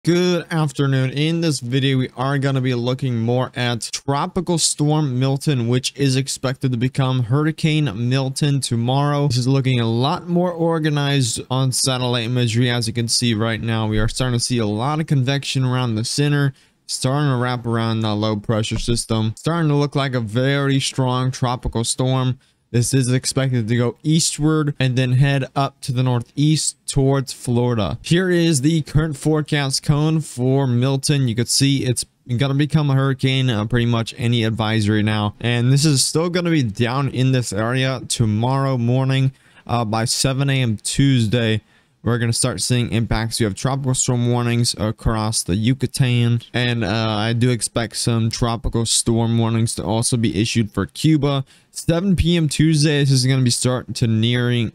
Good afternoon. In this video, we are going to be looking more at Tropical Storm Milton, which is expected to become Hurricane Milton tomorrow. This is looking a lot more organized on satellite imagery. As you can see right now, we are starting to see a lot of convection around the center, starting to wrap around the low pressure system, starting to look like a very strong tropical storm. This is expected to go eastward and then head up to the northeast towards Florida. Here is the current forecast cone for Milton. You can see it's going to become a hurricane, pretty much any advisory now. And this is still going to be down in this area tomorrow morning by 7 a.m. Tuesday. We're going to start seeing impacts. You have tropical storm warnings across the Yucatan, and I do expect some tropical storm warnings to also be issued for Cuba. 7 p.m. Tuesday, this is going to be start to near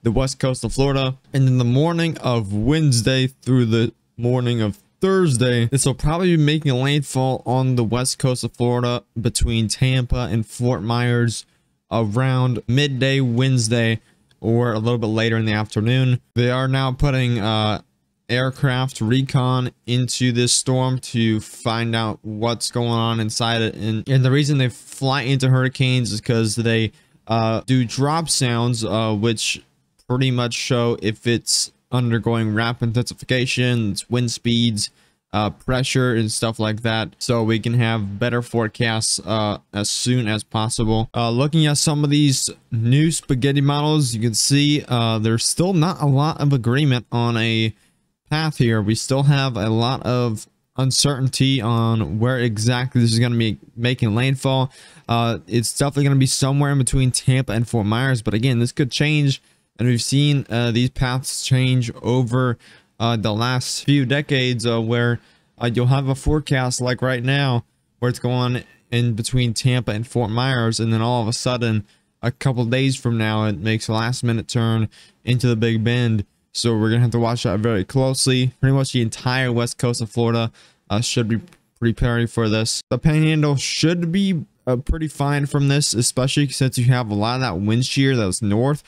the west coast of Florida, and in the morning of Wednesday through the morning of Thursday, this will probably be making a landfall on the west coast of Florida between Tampa and Fort Myers around midday Wednesday, or a little bit later in the afternoon. They are now putting aircraft recon into this storm to find out what's going on inside it. And the reason they fly into hurricanes is because they do drop sounds, which pretty much show if it's undergoing rapid intensification, its wind speeds, pressure and stuff like that, so we can have better forecasts as soon as possible. Looking at some of these new spaghetti models, you can see there's still not a lot of agreement on a path here. We still have a lot of uncertainty on where exactly this is going to be making landfall. It's definitely going to be somewhere in between Tampa and Fort Myers, but again, this could change, and we've seen these paths change over the last few decades, where you'll have a forecast like right now where it's going in between Tampa and Fort Myers, and then all of a sudden a couple days from now it makes a last minute turn into the Big Bend. So we're gonna have to watch that very closely. Pretty much the entire west coast of Florida should be preparing for this. The Panhandle should be pretty fine from this, especially since you have a lot of that wind shear that's north.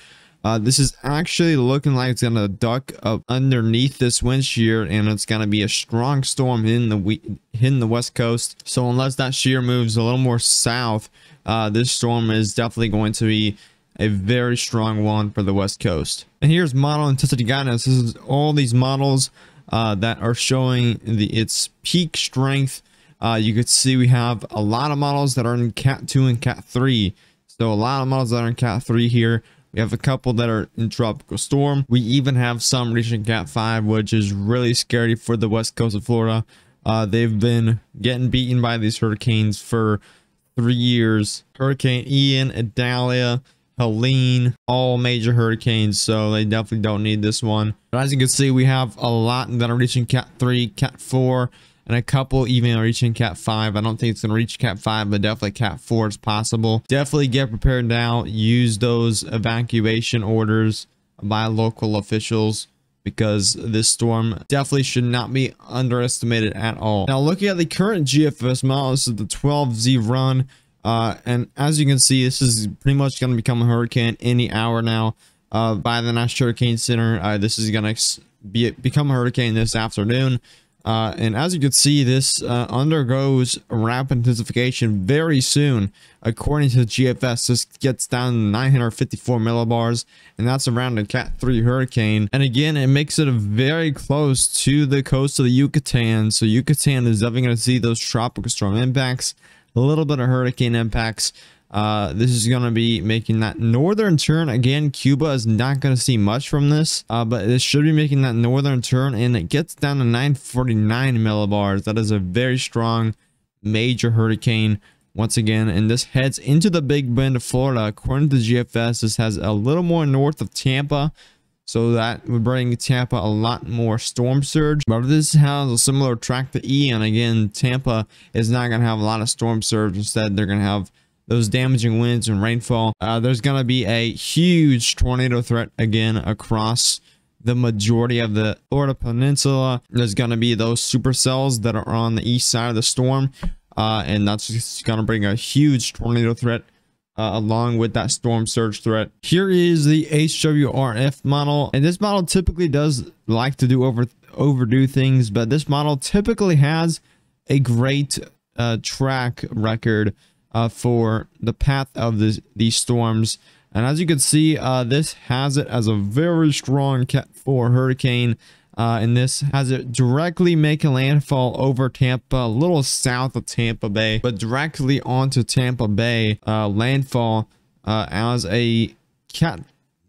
This is actually looking like it's gonna duck up underneath this wind shear, and it's gonna be a strong storm hitting the west coast. So unless that shear moves a little more south, this storm is definitely going to be a very strong one for the west coast. And here's model intensity guidance. This is all these models that are showing its peak strength. You could see we have a lot of models that are in Cat 2 and Cat 3. So a lot of models that are in Cat 3 here. We have a couple that are in tropical storm. We even have some reaching Cat 5, which is really scary for the west coast of Florida. They've been getting beaten by these hurricanes for 3 years. Hurricane Ian, Idalia, Helene, all major hurricanes, so they definitely don't need this one. But as you can see, we have a lot that are reaching Cat 3, Cat 4, and a couple even are reaching Cat 5. I don't think it's going to reach Cat 5, but definitely Cat 4 is possible. Definitely get prepared now. Use those evacuation orders by local officials, because this storm definitely should not be underestimated at all. Now, looking at the current GFS model, this is the 12Z run. And as you can see, this is pretty much going to become a hurricane any hour now by the National Hurricane Center. This is going to become a hurricane this afternoon. And as you can see, this undergoes rapid intensification very soon. According to the GFS, this gets down to 954 millibars, and that's around a Cat 3 hurricane. And again, it makes it very close to the coast of the Yucatan. So Yucatan is definitely going to see those tropical storm impacts, a little bit of hurricane impacts. This is going to be making that northern turn. Again, Cuba is not going to see much from this, but it should be making that northern turn, and it gets down to 949 millibars. That is a very strong major hurricane once again, and this heads into the Big Bend of Florida. According to GFS, this has a little more north of Tampa, so that would bring Tampa a lot more storm surge. But this has a similar track to Ian. Again, Tampa is not going to have a lot of storm surge. Instead, they're going to have those damaging winds and rainfall. There's going to be a huge tornado threat again across the majority of the Florida Peninsula. There's going to be those supercells that are on the east side of the storm, and that's just going to bring a huge tornado threat along with that storm surge threat. Here is the HWRF model, and this model typically does like to do over overdo things, but this model typically has a great track record for the path of these storms. And as you can see, this has it as a very strong Cat 4 hurricane. And this has it directly making landfall over Tampa, a little south of Tampa Bay, but directly onto Tampa Bay landfall as a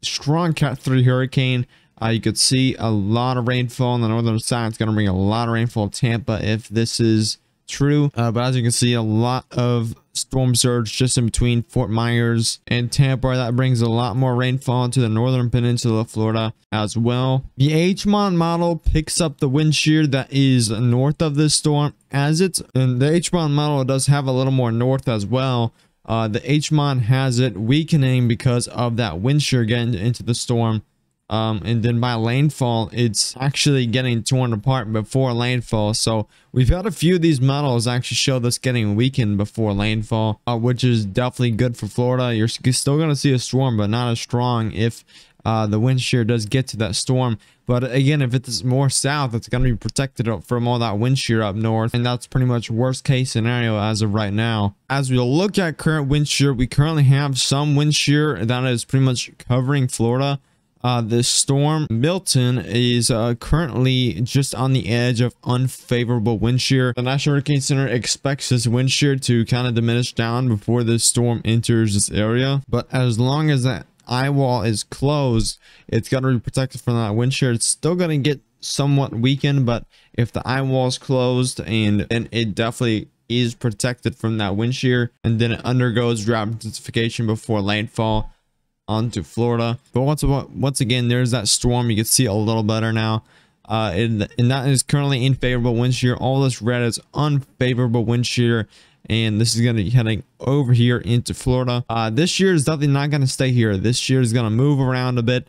strong Cat 3 hurricane. You could see a lot of rainfall on the northern side. It's going to bring a lot of rainfall to Tampa if this is true. But as you can see, a lot of storm surge just in between Fort Myers and Tampa. That brings a lot more rainfall to the northern peninsula of Florida as well. The HMON model picks up the wind shear that is north of this storm, and the HMON model does have a little more north as well. The HMON has it weakening because of that wind shear getting into the storm. And then by landfall, it's actually getting torn apart before landfall. So we've had a few of these models actually show this getting weakened before landfall, which is definitely good for Florida. You're still going to see a storm, but not as strong if the wind shear does get to that storm. But again, if it's more south, it's going to be protected from all that wind shear up north. And that's pretty much worst case scenario as of right now. As we look at current wind shear, we currently have some wind shear that is pretty much covering Florida. This storm Milton is currently just on the edge of unfavorable wind shear. The National Hurricane Center expects this wind shear to kind of diminish down before this storm enters this area. But as long as that eye wall is closed, it's got to be protected from that wind shear. It's still going to get somewhat weakened, but if the eye wall is closed, and it definitely is protected from that wind shear, and then it undergoes drought intensification before landfall onto Florida. But once again, there's that storm. You can see it a little better now. And that is currently in favorable wind shear. All this red is unfavorable wind shear, and this is going to be heading over here into Florida. This year is definitely not going to stay here. This year is going to move around a bit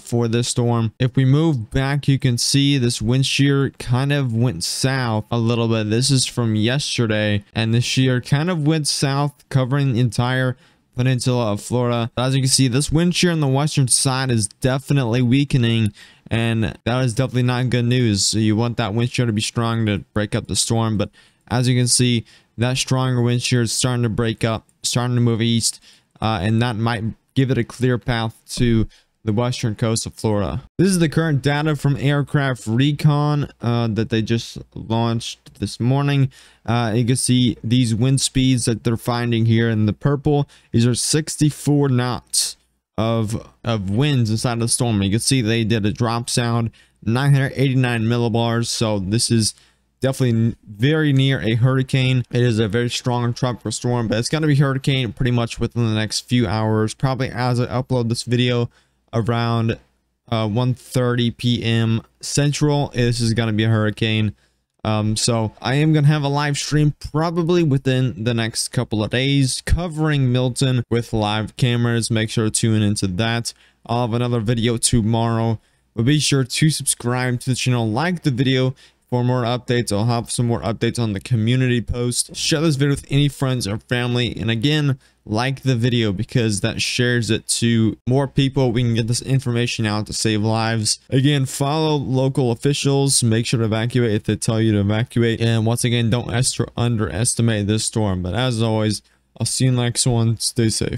for this storm. If we move back, you can see this wind shear kind of went south a little bit. This is from yesterday, and this shear kind of went south, covering the entire peninsula of Florida. As you can see, this wind shear on the western side is definitely weakening, and that is definitely not good news. So you want that wind shear to be strong to break up the storm, but as you can see, that stronger wind shear is starting to break up, starting to move east, and that might give it a clear path to the western coast of Florida. This is the current data from Aircraft Recon that they just launched this morning. You can see these wind speeds that they're finding here in the purple. These are 64 knots of winds inside of the storm. You can see they did a drop sound, 989 millibars. So this is definitely very near a hurricane. It is a very strong tropical storm, but it's going to be hurricane pretty much within the next few hours, probably as I upload this video around 1:30 p.m. Central. This is going to be a hurricane. So I am going to have a live stream probably within the next couple of days covering Milton with live cameras. Make sure to tune into that. I'll have another video tomorrow, but be sure to subscribe to the channel, like the video for more updates. I'll have some more updates on the community post. Share this video with any friends or family, and again, like the video because that shares it to more people. We can get this information out to save lives. Again, follow local officials. Make sure to evacuate if they tell you to evacuate. And once again, don't underestimate this storm. But as always, I'll see you in the next one. Stay safe.